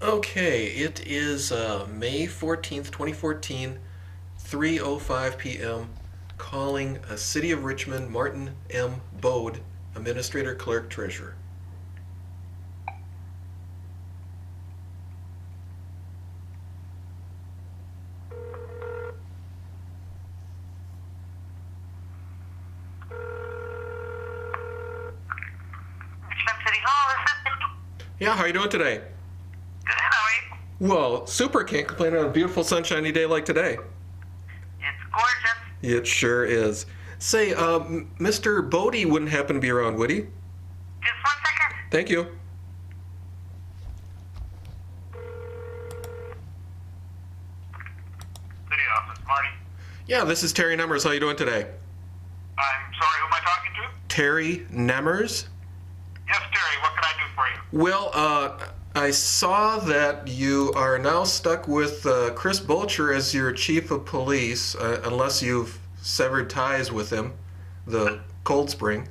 Okay, it is May 14th, 2014, 3:05 p.m. Calling City of Richmond, Martin M. Bode, Administrator, Clerk, Treasurer. Richmond City Hall, is this Yeah, how are you doing today? good? How are you? Well, super. Can't complain on a beautiful sunshiny day like today. It's gorgeous. It sure is. Say, Mr. Bode wouldn't happen to be around, would he? Just 1 second. Thank you. City office, Marty. Yeah, this is Terry Nemmers. How you doing today? I'm sorry, who am I talking to? Terry Nemmers? Yes, Terry, what can I do for you? Well, I saw that you are now stuck with Chris Boucher as your chief of police, unless you've severed ties with him, the Cold Spring.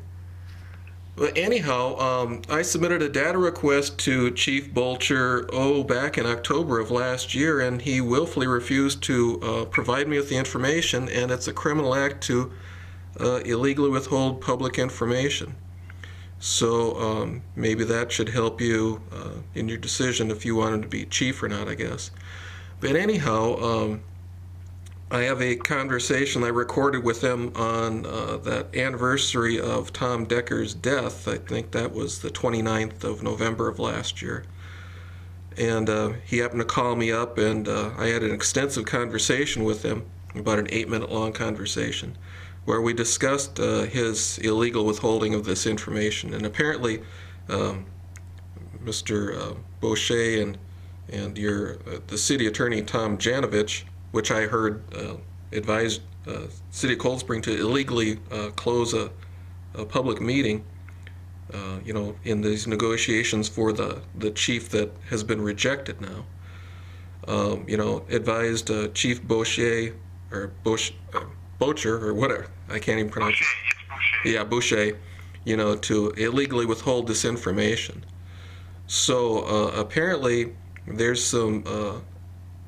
Well, anyhow, I submitted a data request to Chief Boucher, back in October of last year, and he willfully refused to provide me with the information, and it's a criminal act to illegally withhold public information. So maybe that should help you in your decision if you want him to be chief or not, I guess. But anyhow, I have a conversation I recorded with him on that anniversary of Tom Decker's death. I think that was the 29th of November of last year. And he happened to call me up, and I had an extensive conversation with him, about an 8-minute long conversation, where we discussed his illegal withholding of this information. And apparently, Mr. Boucher and the city attorney Tom Janovich, which I heard advised City of Cold Spring to illegally close a public meeting, in these negotiations for the chief that has been rejected now. Advised Chief Boucher or Boucher or whatever, I can't even pronounce it. Boucher, it's Boucher. Yeah, Boucher, to illegally withhold this information. So apparently there's some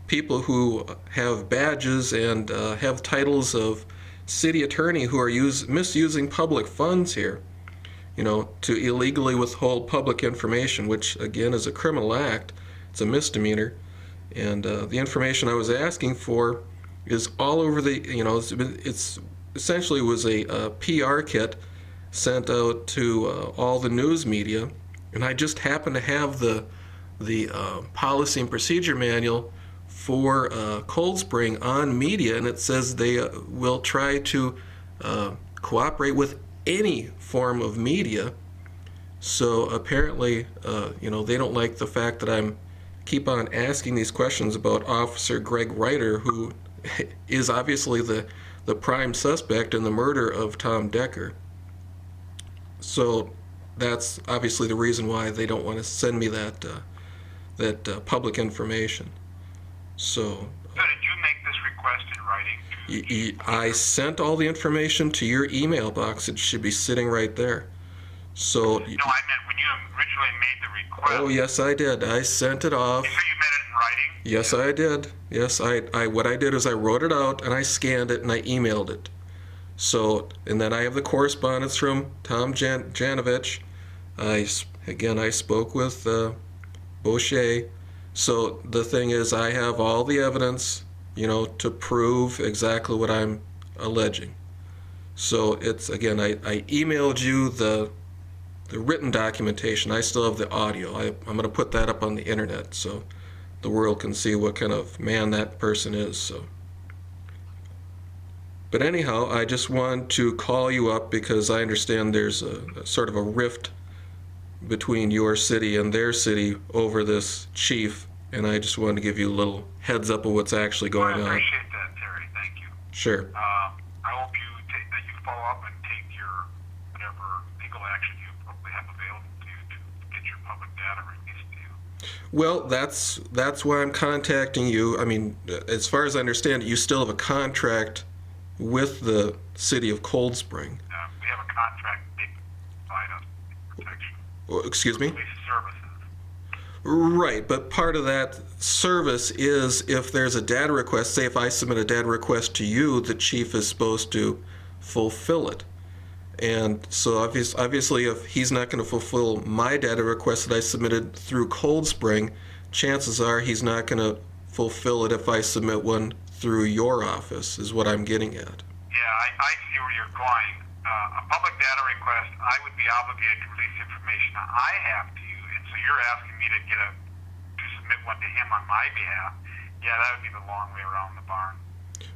people who have badges and have titles of city attorney who are misusing public funds here, to illegally withhold public information, which again is a criminal act. It's a misdemeanor. And the information I was asking for is all over it's essentially was a PR kit sent out to all the news media, and I just happen to have the policy and procedure manual for Cold Spring on media, and it says they will try to cooperate with any form of media. So apparently, they don't like the fact that I'm keep on asking these questions about Officer Greg Reiter, who is obviously the prime suspect in the murder of Tom Decker. So that's obviously the reason why they don't want to send me that public information. So So did you make this request in writing? I sent all the information to your email box. It should be sitting right there. So No, I meant when you originally made the request. oh yes, I did. I sent it off. So you meant it in writing? Yes, I did. Yes, I what I did is I wrote it out and I scanned it and I emailed it. So, and then I have the correspondence from Tom Janovich. I spoke with Boucher. So the thing is, I have all the evidence, to prove exactly what I'm alleging. So it's, again, I emailed you the written documentation. I still have the audio. I'm going to put that up on the internet so the world can see what kind of man that person is. So, but anyhow, I just wanted to call you up because I understand there's a sort of a rift between your city and their city over this chief, and I just wanted to give you a little heads up of what's actually going on. I appreciate that, Terry. Thank you. Sure. I hope that you follow up and take your whatever legal action you probably have available to you to get your public data released to you. Well, that's why I'm contacting you. I mean, as far as I understand it, you still have a contract with the city of Cold Spring. We have a contract they provide us protection. Excuse me? Police services. Right, but part of that service is if there's a data request, say if I submit a data request to you, the chief is supposed to fulfill it. And so obviously if he's not going to fulfill my data request that I submitted through Cold Spring, chances are he's not going to fulfill it if I submit one through your office, is what I'm getting at. Yeah, I see where you're going. A public data request, I would be obligated to release information I have to you, and so you're asking me to submit one to him on my behalf. Yeah, that would be the long way around the barn.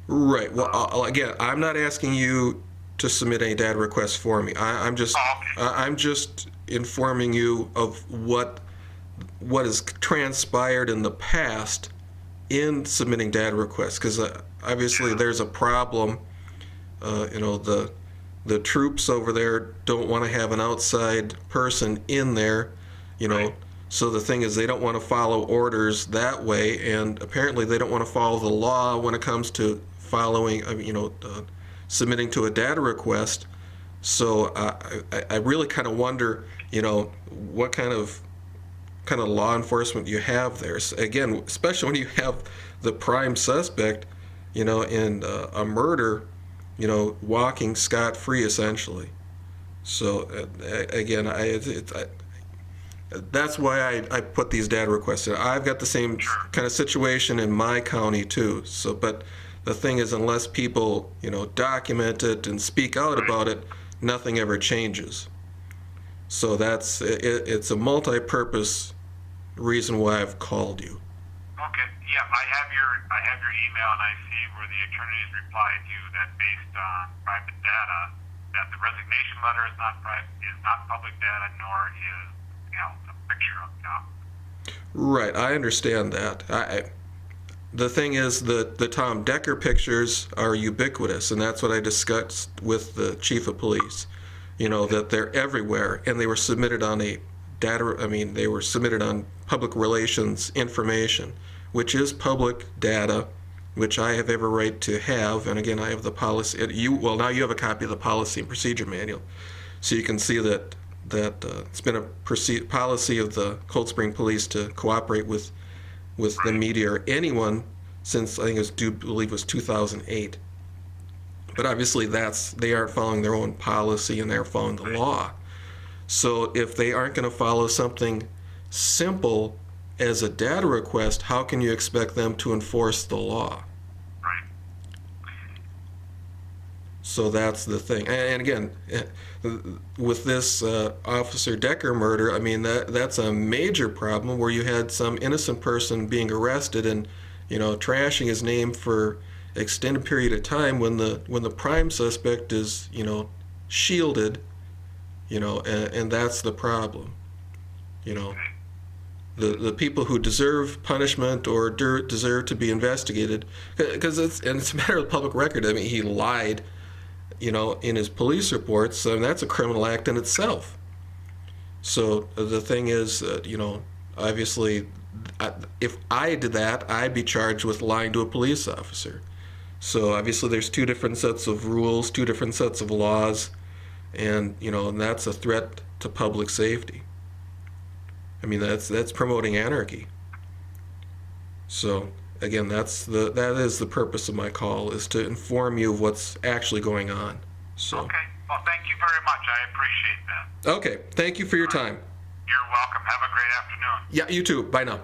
Right. Well, again, I'm not asking you to submit any data requests for me. I'm just informing you of what has transpired in the past in submitting data requests, because obviously there's a problem. The troops over there don't want to have an outside person in there, Right. So the thing is they don't want to follow orders that way, and apparently they don't want to follow the law when it comes to following, submitting to a data request. So I really kind of wonder, what kind of law enforcement you have there. So again, especially when you have the prime suspect, in a murder, walking scot-free essentially. So again, that's why I put these data requests in. I've got the same kind of situation in my county too. So, but the thing is, unless people, document it and speak out about it, nothing ever changes. So it's a multi-purpose reason why I've called you. Okay. Yeah, I have your email, and I see where the attorneys replied to you that based on private data, that the resignation letter is not public data, nor is a picture of the officer. Right, I understand that. The thing is that the Tom Decker pictures are ubiquitous, and that's what I discussed with the chief of police. That they're everywhere, and they were submitted on they were submitted on public relations information, which is public data, which I have every right to have. And again, I have the policy. Now you have a copy of the policy and procedure manual, so you can see that it's been a policy of the Cold Spring Police to cooperate with the media or anyone since I believe it was 2008. But obviously they aren't following their own policy and they're following the law. So if they aren't going to follow something simple as a data request, how can you expect them to enforce the law? Right. So that's the thing. And again, with this Officer Decker murder, that's a major problem where you had some innocent person being arrested and trashing his name for extended period of time when the prime suspect is shielded, and that's the problem. The people who deserve punishment or deserve to be investigated, because it's a matter of public record. He lied, in his police reports, and that's a criminal act in itself. So the thing is, obviously, if I did that, I'd be charged with lying to a police officer. So obviously there's two different sets of rules, two different sets of laws, and and that's a threat to public safety. That's promoting anarchy. So again, that is the purpose of my call, is to inform you of what's actually going on. So Okay. Well, thank you very much. I appreciate that. okay, thank you for your time. You're welcome. Have a great afternoon. Yeah, you too. Bye now.